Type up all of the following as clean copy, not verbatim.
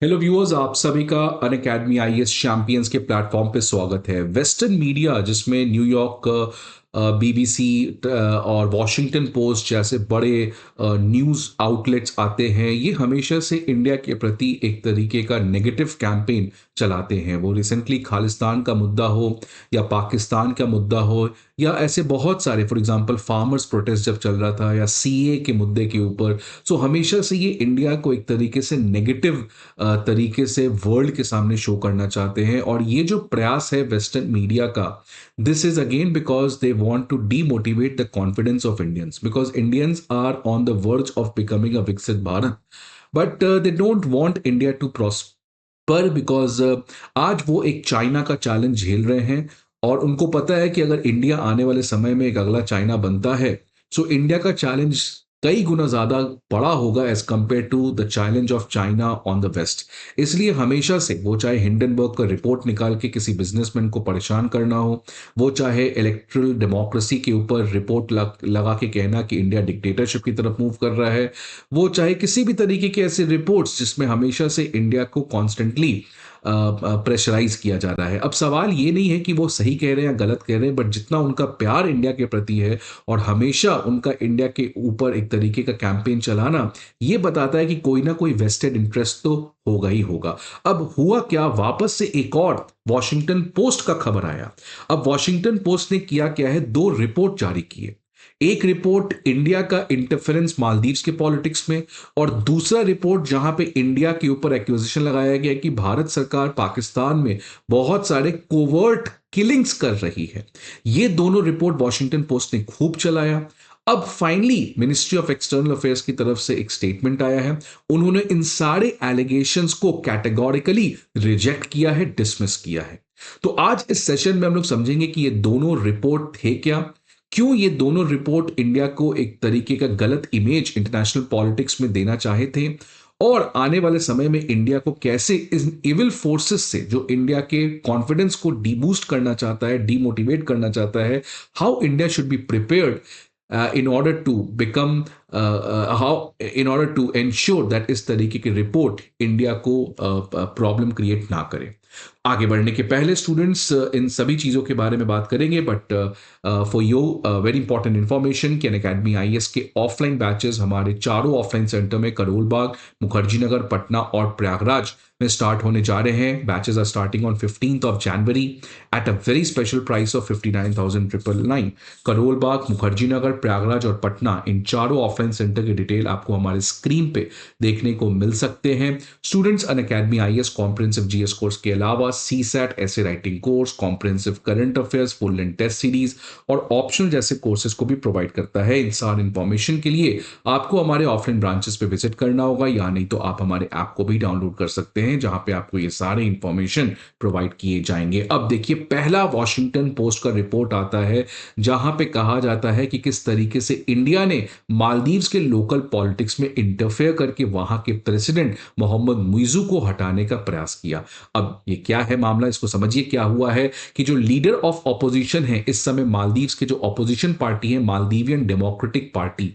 Hello viewers, आप सभी का अनअकैडमी आईएएस चैंपियंस के प्लेटफॉर्म पे स्वागत है। वेस्टर्न मीडिया जिसमें न्यूयॉर्क बीबीसी और वॉशिंगटन पोस्ट जैसे बड़े न्यूज़ आउटलेट्स आते हैं, ये हमेशा से इंडिया के प्रति एक तरीके का नेगेटिव कैंपेन चलाते हैं। वो रिसेंटली खालिस्तान का मुद्दा हो या पाकिस्तान का मुद्दा हो या ऐसे बहुत सारे, फॉर एग्जांपल फार्मर्स प्रोटेस्ट जब चल रहा था या सीए के मुद्दे के ऊपर। सो हमेशा से ये इंडिया को एक तरीके से नेगेटिव तरीके से वर्ल्ड के सामने शो करना चाहते हैं। और ये जो प्रयास है वेस्टर्न मीडिया का, this is again because they want to demotivate the confidence of Indians, because Indians are on the verge of becoming a विकसित Bharat, but they don't want India to prosper because आज वो एक China का challenge झेल रहे हैं। और उनको पता है कि अगर इंडिया आने वाले समय में एक अगला चाइना बनता है, सो इंडिया का चैलेंज कई गुना ज्यादा बड़ा होगा as compare to the challenge of China on the west. इसलिए हमेशा से वो चाहे हिंडनबर्ग का रिपोर्ट निकाल के किसी बिजनेसमैन को परेशान करना हो, वो चाहे इलेक्ट्रल डेमोक्रेसी के ऊपर रिपोर्ट लगा के कहना कि इंडिया डिक्टेटरशिप की तरफ मूव कर रहा है, वो चाहे किसी भी तरीके के ऐसे रिपोर्ट्स जिसमें हमेशा से इंडिया को कॉन्स्टेंटली प्रेशराइज किया जा रहा है। अब सवाल ये नहीं है कि वो सही कह रहे हैं या गलत कह रहे हैं, बट जितना उनका प्यार इंडिया के प्रति है और हमेशा उनका इंडिया के ऊपर एक तरीके का कैंपेन चलाना, ये बताता है कि कोई ना कोई वेस्टेड इंटरेस्ट तो होगा ही होगा। अब हुआ क्या, वापस से एक और वॉशिंगटन पोस्ट का खबर आया। अब वॉशिंगटन पोस्ट ने किया क्या है, दो रिपोर्ट जारी किए। एक रिपोर्ट इंडिया का इंटरफेरेंस मालदीव्स के पॉलिटिक्स में, और दूसरा रिपोर्ट जहां पे इंडिया के ऊपर एक्यूजेशन लगाया गया कि भारत सरकार पाकिस्तान में बहुत सारे कोवर्ट किलिंग्स कर रही है। ये दोनों रिपोर्ट वॉशिंगटन पोस्ट ने खूब चलाया। अब finally ministry of external affairs की तरफ से एक स्टेटमेंट आया है। उन्होंने इन सारे एलिगेशंस को कैटेगोरिकली रिजेक्ट किया है, डिसमिस किया है। तो आज इस सेशन में हम लोग समझेंगे कि ये दोनों रिपोर्ट थे क्या, क्यों ये दोनों रिपोर्ट इंडिया को एक तरीके का गलत इमेज इंटरनेशनल पॉलिटिक्स में देना चाहे थे, और आने वाले समय में इंडिया को कैसे इन इविल फोर्सेस से जो इंडिया के कॉन्फिडेंस को डीबूस्ट करना चाहता है, डीमोटिवेट करना चाहता है, how India should be prepared in order to become how in order to ensure that इस तरीके की रिपोर्ट इंडिया को प्रॉब्लम क्रिएट ना करे। आगे बढ़ने के पहले स्टूडेंट्स इन सभी चीज़ों के बारे में बात करेंगे, but for you very important information कि अनअकैडमी आईएएस के ऑफलाइन बैचेस हमारे चारों ऑफलाइन सेंटर में करोल बाग, मुखर्जी नगर, पटना और प्रयागराज में स्टार्ट होने जा रहे हैं। Batches are starting on 15th of January at a very special price of 59,999। Karol Bagh, Mukherjee Nagar, Prayagraj और पटना, इन चारों ऑफलाइन सेंटर की डिटेल आपको हमारे स्क्रीन पे देखने को मिल सकते हैं। Students, Unacademy IAS comprehensive GS course के अलावा CSAT, essay writing course, comprehensive current affairs, full and test series और ऑप्शनल जैसे कोर्सेज को भी प्रोवाइड करता है। इन सारी इंफॉर्मेशन के लिए आपको हमारे ऑफलाइन ब्रांचेस पे विजिट करना होगा, या नहीं तो आप हमारे ऐप को भी डाउनलोड कर सकते हैं, जहां पे आपको ये सारे इंफॉर्मेशन प्रोवाइड किए जाएंगे। अब देखिए, पहला वॉशिंगटन पोस्ट का रिपोर्ट आता है जहां पे कहा जाता है कि किस तरीके से इंडिया ने मालदीव्स के लोकल पॉलिटिक्स में इंटरफेयर करके वहां के प्रेसिडेंट मोहम्मद मुइजू को हटाने का प्रयास किया। अब ये क्या है मामला, इसको समझिए। क्या हुआ है कि जो लीडर ऑफ ऑपोजिशन है इस समय मालदीव्स के, जो ऑपोजिशन पार्टी है मालदीवियन डेमोक्रेटिक पार्टी,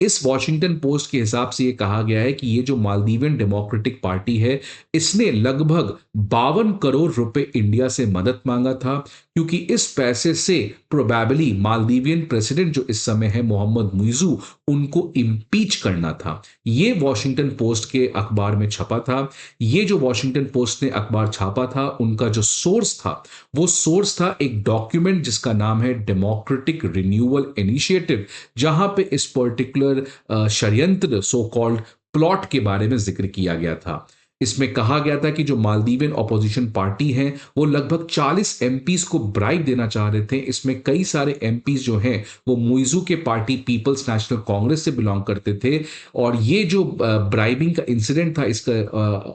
इस वॉशिंगटन पोस्ट के हिसाब से ये कहा गया है कि ये जो मालदीवियन डेमोक्रेटिक पार्टी है, इसने लगभग 52 करोड़ रुपए इंडिया से मदद मांगा था, क्योंकि इस पैसे से प्रोबेबली मालदीवियन प्रेसिडेंट जो इस समय है मोहम्मद मुइजू, उनको इम्पीच करना था। ये वॉशिंगटन पोस्ट के अखबार में छपा था। ये जो वॉशिंगटन पोस्ट ने अखबार छापा था, उनका जो सोर्स था, वो सोर्स था एक डॉक्यूमेंट जिसका नाम है डेमोक्रेटिक रिन्यूअल इनिशिएटिव, जहां पे इस पर्टिकुलर षड्यंत्र, सो कॉल्ड प्लॉट के बारे में जिक्र किया गया था। इसमें कहा गया था कि जो मालदीवियन ऑपोजिशन पार्टी है वो लगभग 40 एमपीज को ब्राइब देना चाह रहे थे। इसमें कई सारे एमपीज जो हैं वो मुइजू के पार्टी पीपल्स नेशनल कांग्रेस से बिलोंग करते थे। और ये जो ब्राइबिंग का इंसिडेंट था, इसका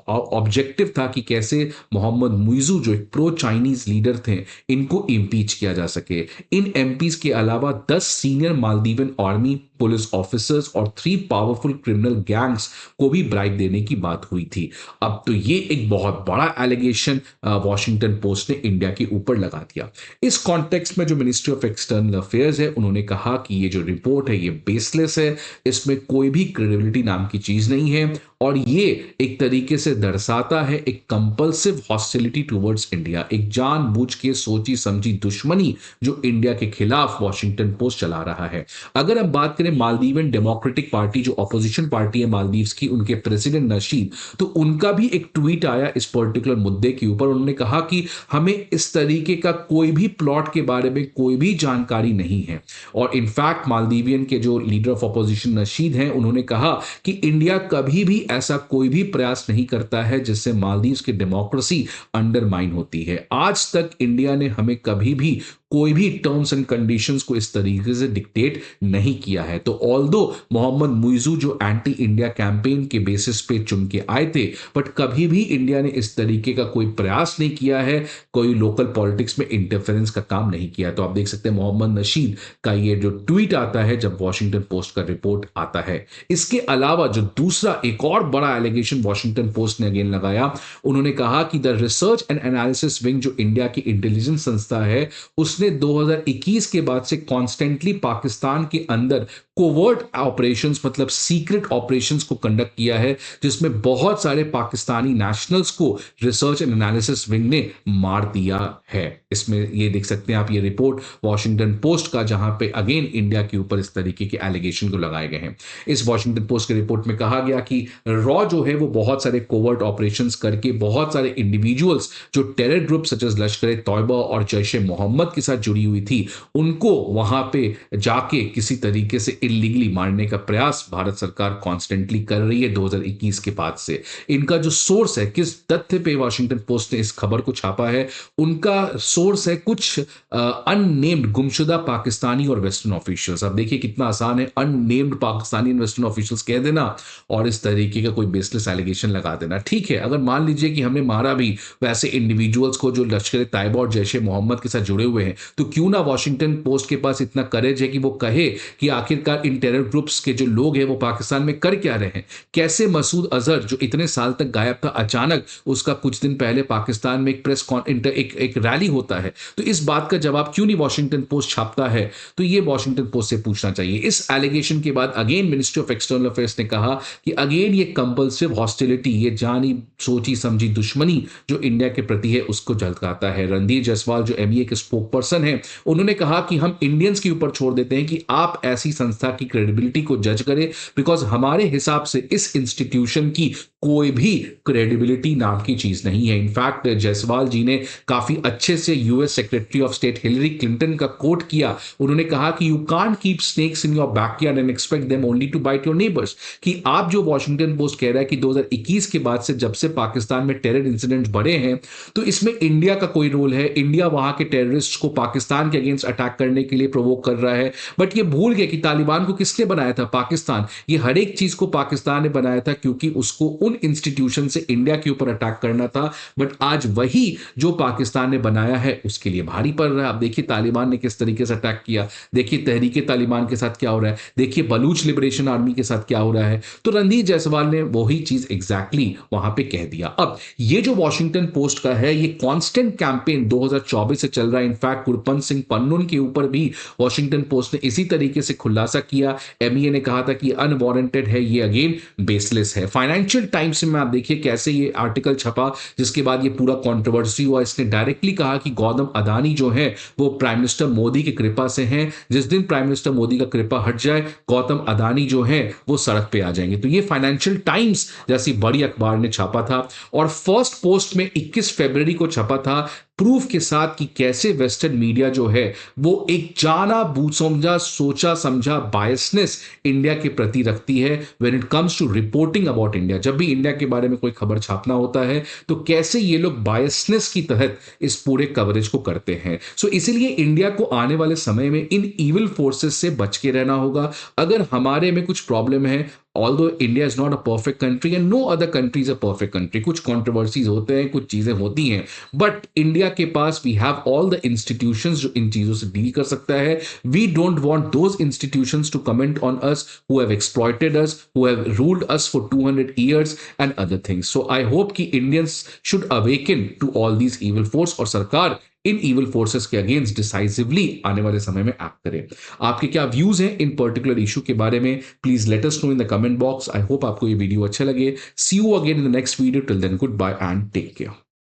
ऑब्जेक्टिव था कि कैसे मोहम्मद मुइजू जो एक प्रो चाइनीज लीडर थे, इनको इम्पीच किया जा सके। इन एमपीज के अलावा 10 senior Maldivian army police officers और 3 पावरफुल क्रिमिनल गैंग्स को भी ब्राइब देने की बात हुई थी। अब तो ये एक बहुत बड़ा एलिगेशन वॉशिंगटन पोस्ट ने इंडिया के ऊपर लगा दिया। इस कॉन्टेक्स्ट में जो मिनिस्ट्री ऑफ एक्सटर्नल अफेयर्स है, उन्होंने कहा कि ये जो रिपोर्ट है ये बेसलेस है, इसमें कोई भी क्रेडिबिलिटी नाम की चीज नहीं है, और ये एक तरीके से दर्शाता है एक कंपल्सिव हॉस्टिलिटी टुवर्ड्स इंडिया, एक जानबूझ के सोची समझी दुश्मनी जो इंडिया के खिलाफ वॉशिंगटन पोस्ट चला रहा है। अगर हम बात करें मालदीवियन डेमोक्रेटिक पार्टी जो ऑपोजिशन पार्टी है मालदीव्स की, उनके प्रेसिडेंट नशीद, तो उनका भी एक ट्वीट आया इस पर्टिकुलर मुद्दे के ऊपर। उन्होंने कहा कि हमें इस तरीके का कोई भी प्लॉट के बारे में कोई भी जानकारी नहीं है। और इनफैक्ट मालदीवियन के जो लीडर ऑफ अपोजिशन नशीद हैं, उन्होंने कहा कि इंडिया कभी भी ऐसा कोई भी प्रयास नहीं करता है जिससे मालदीव्स की डेमोक्रेसी अंडरमाइन होती है। आज तक इंडिया ने हमें कभी भी कोई भी टर्म्स एंड कंडीशंस को इस तरीके से डिक्टेट नहीं किया है। तो ऑल्दो मोहम्मद मुइजू जो एंटी इंडिया कैंपेन के बेसिस पे चुन के आए थे, बट कभी भी इंडिया ने इस तरीके का कोई प्रयास नहीं किया है, कोई लोकल पॉलिटिक्स में इंटरफेरेंस का काम नहीं किया। तो आप देख सकते हैं मोहम्मद नशीद का ये जो ट्वीट आता है जब वॉशिंगटन पोस्ट का रिपोर्ट आता है। इसके अलावा जो दूसरा एक और बड़ा एलिगेशन वॉशिंगटन पोस्ट ने अगेन लगाया, उन्होंने कहा कि the research and analysis wing जो इंडिया की इंटेलिजेंस संस्था है, उसने 2021 के बाद से कॉन्स्टेंटली पाकिस्तान के अंदर कोवर्ट ऑपरेशंस मतलब सीक्रेट ऑपरेशंस को कंडक्ट किया है, जिसमें बहुत सारे पाकिस्तानी नेशनल्स को रिसर्च एंड एनालिसिस विंग ने मार दिया है। इसमें ये देख सकते हैं आप, ये रिपोर्ट वॉशिंगटन पोस्ट का, जहां पे अगेन इंडिया के ऊपर इस तरीके के एलिगेशन को लगाए गए हैं। इस वॉशिंगटन पोस्ट के रिपोर्ट में कहा गया कि रॉ जो है वो बहुत सारे कोवर्ट ऑपरेशंस करके बहुत सारे इंडिविजुअल्स जो टेरर ग्रुप सच एज लश्कर तौयबा और जैश ए मोहम्मद के साथ जुड़ी हुई थी, उनको वहां पे जाके किसी तरीके से इलीगली मारने का प्रयास भारत सरकार कॉन्स्टेंटली कर रही है 2021 के बाद से। इनका जो सोर्स है, किस तथ्य पे वॉशिंगटन पोस्ट ने इस खबर को छापा है, उनका सोर्स है कुछ अननेम्ड गुमशुदा पाकिस्तानी और वेस्टर्न ऑफिशियल्स। अब देखिए कितना आसान है unnamed Pakistani and western officials कह देना और इस तरीके का कोई बेसलेस एलिगेशन लगा देना। ठीक है, अगर मान लीजिए कि हमने मारा भी वैसे इंडिविजुअल्स को जो लश्कर तैयबा और जैश ए मोहम्मद के साथ जुड़े हुए हैं, तो क्यों ना वॉशिंगटन पोस्ट के पास इतना करेज है कि वो कहे कि आखिरकार इन टेरर ग्रुप्स के जो लोग हैं वो पाकिस्तान में कर क्या रहे हैं। कैसे मसूद अजहर जो इतने साल तक गायब था, अचानक उसका कुछ दिन पहले पाकिस्तान में एक प्रेस एक रैली होता है, तो इस बात का जवाब क्यों नहीं वॉशिंगटन पोस्ट छापता है? तो ये वॉशिंगटन पोस्ट से पूछना चाहिए। इस एलिगेशन के बाद again ministry of external affairs ने कहा कि अगेन ये कंपल्सिव हॉस्टिलिटी, ये जानी सोची समझी दुश्मनी जो इंडिया के प्रति है उसको झलकाता है। रणधीर जायसवाल जो एमईए के स्पोक पर्सन है, उन्होंने कहा कि हम इंडियंस के ऊपर छोड़ देते हैं कि आप ऐसी संस्था की क्रेडिबिलिटी को जज करें, बिकॉज हमारे हिसाब से इस इंस्टीट्यूशन की कोई भी क्रेडिबिलिटी नाम की चीज नहीं है। इनफैक्ट जायसवाल जी ने काफी अच्छे से US secretary of state Hillary Clinton का कोट किया। उन्होंने कहा कि you can't keep snakes in your backyard and expect them only to bite your neighbours. कि आप जो वॉशिंगटन पोस्ट कह रहा है कि 2021 के बाद से जब से पाकिस्तान में टेरर इंसिडेंट्स बढ़े हैं, तो इसमें इंडिया का कोई रोल है, इंडिया वहां के टेररिस्ट को पाकिस्तान के अगेंस्ट अटैक करने के लिए प्रोवोक कर रहा है। बट ये भूल गए कि तालिबान को किसने बनाया था? पाकिस्तान। ये हर एक चीज को पाकिस्तान ने बनाया था क्योंकि उसको उन इंस्टीट्यूशन से इंडिया के ऊपर अटैक करना था। बट आज वही जो पाकिस्तान ने बनाया है उसके लिए भारी पड़ रहा है। आप देखिए तालिबान ने किस तरीके से अटैक किया, देखिए तहरीके तालिबान के साथ क्या हो रहा है, देखिए बलूच लिबरेशन आर्मी के साथ क्या हो रहा है। तो रणधीर जायसवाल ने वही चीज एग्जैक्टली वहां पे कह दिया। अब ये जो वॉशिंगटन पोस्ट का है, ये कांस्टेंट कैंपेन 2024 से चल रहा है। इनफैक्ट गुरपंत सिंह पन्नून के ऊपर भी वॉशिंगटन पोस्ट ने इसी तरीके से खुलासा किया। एमईए ने कहा था कि अनवारंटेड है, ये अगेन बेसलेस है। फाइनेंशियल टाइम्स में आप देखिए कैसे ये आर्टिकल छपा, जिसके बाद ये पूरा कंट्रोवर्सी हुआ। इसने डायरेक्टली कहा कि गौतम अदानी जो है वो प्राइम मिनिस्टर मोदी की कृपा से हैं, जिस दिन प्राइम मिनिस्टर मोदी का कृपा हट जाए गौतम अदानी जो है वो सड़क पे आ जाएंगे। तो ये फाइनेंशियल टाइम्स जैसी बड़ी अखबार ने छापा था और फर्स्ट पोस्ट में 21 फरवरी को छपा था, प्रूफ के साथ कि कैसे वेस्टर्न मीडिया जो है वो एक जाना बूझ समझा सोचा समझा बायसनेस इंडिया के प्रति रखती है when it comes to reporting about India. जब भी इंडिया के बारे में कोई खबर छापना होता है तो कैसे ये लोग बायसनेस की तहत इस पूरे कवरेज को करते हैं। सो इसीलिए इंडिया को आने वाले समय में इन इविल फोर्सेस से बच के रहना होगा। अगर हमारे में कुछ प्रॉब्लम है, although India is not a perfect country and no other country is a perfect country, कुछ कंट्रोवर्सीज होते हैं, कुछ चीजें होती हैं, बट इंडिया के पास we have all the institutions जो इन चीजों से डील कर सकता है। We don't want those institutions to comment on us who have exploited us, who have ruled us for 200 years and other things. So I hope कि Indians should awaken to all these evil force और सरकार इन evil forces के against decisively आने वाले समय में act करें। आपके क्या व्यूज हैं इन पर्टिकुलर इशू के बारे में, please let us know in the comment box. I hope आपको ये वीडियो अच्छा लगे। See you again in the next video. Till then goodbye and take care.